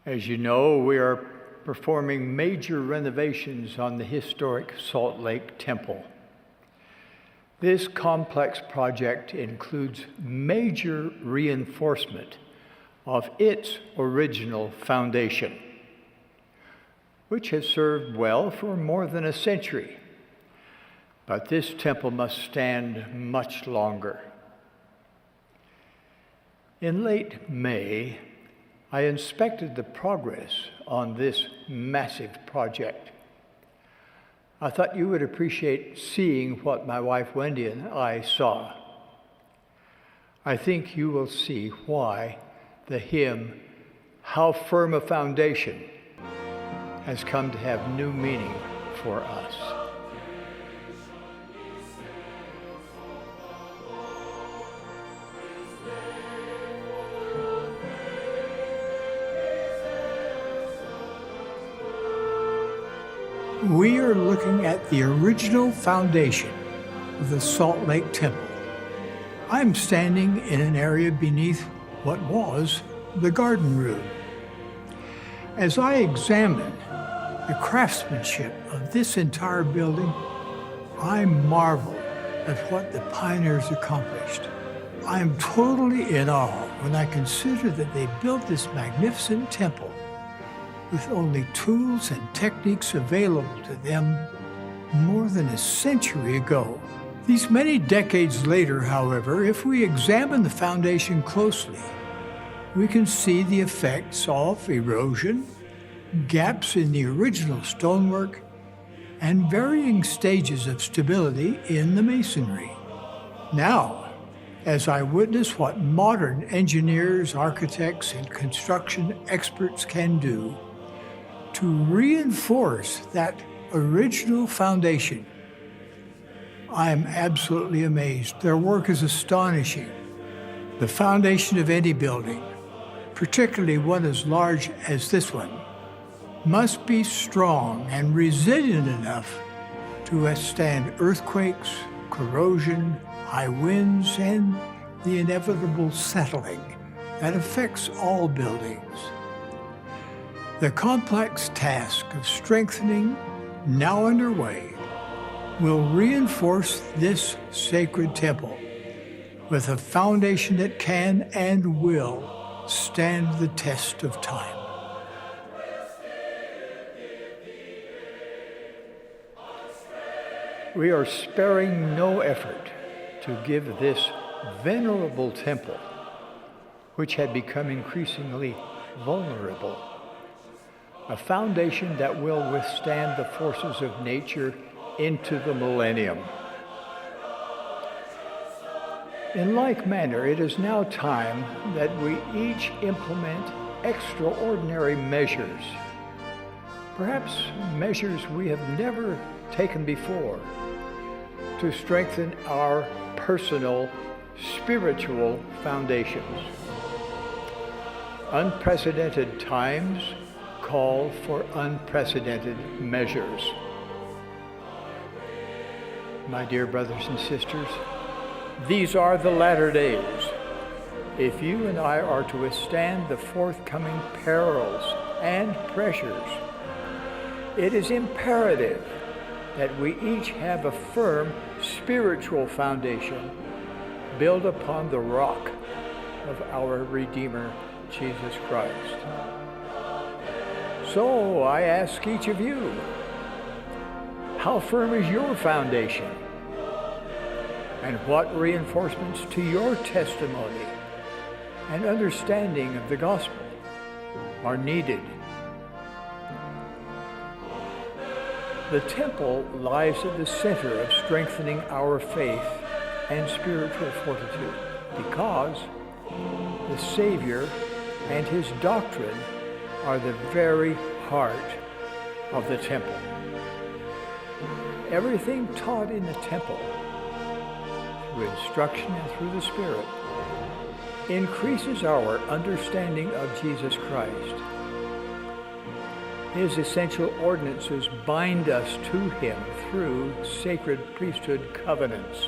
As you know, we are performing major renovations on the historic Salt Lake Temple. This complex project includes major reinforcement of its original foundation, which has served well for more than a century. But this temple must stand much longer. In late May, I inspected the progress on this massive project. I thought you would appreciate seeing what my wife Wendy and I saw. I think you will see why the hymn, "How Firm a Foundation," has come to have new meaning for us. We are looking at the original foundation of the Salt Lake Temple. I'm standing in an area beneath what was the garden room. As I examine the craftsmanship of this entire building, I marvel at what the pioneers accomplished. I am totally in awe when I consider that they built this magnificent temple with only tools and techniques available to them more than a century ago. These many decades later, however, if we examine the foundation closely, we can see the effects of erosion, gaps in the original stonework, and varying stages of stability in the masonry. Now, as I witness what modern engineers, architects, and construction experts can do to reinforce that original foundation, I am absolutely amazed. Their work is astonishing. The foundation of any building, particularly one as large as this one, must be strong and resilient enough to withstand earthquakes, corrosion, high winds, and the inevitable settling that affects all buildings. The complex task of strengthening, now underway, will reinforce this sacred temple with a foundation that can and will stand the test of time. We are sparing no effort to give this venerable temple, which had become increasingly vulnerable, a foundation that will withstand the forces of nature into the millennium. In like manner, it is now time that we each implement extraordinary measures, perhaps measures we have never taken before, to strengthen our personal spiritual foundations. Unprecedented times call for unprecedented measures. My dear brothers and sisters, these are the latter days. If you and I are to withstand the forthcoming perils and pressures, it is imperative that we each have a firm spiritual foundation built upon the rock of our Redeemer, Jesus Christ. So I ask each of you, how firm is your foundation? And what reinforcements to your testimony and understanding of the gospel are needed? The temple lies at the center of strengthening our faith and spiritual fortitude because the Savior and his doctrine are the very heart of the temple. Everything taught in the temple, through instruction and through the Spirit, increases our understanding of Jesus Christ. His essential ordinances bind us to him through sacred priesthood covenants.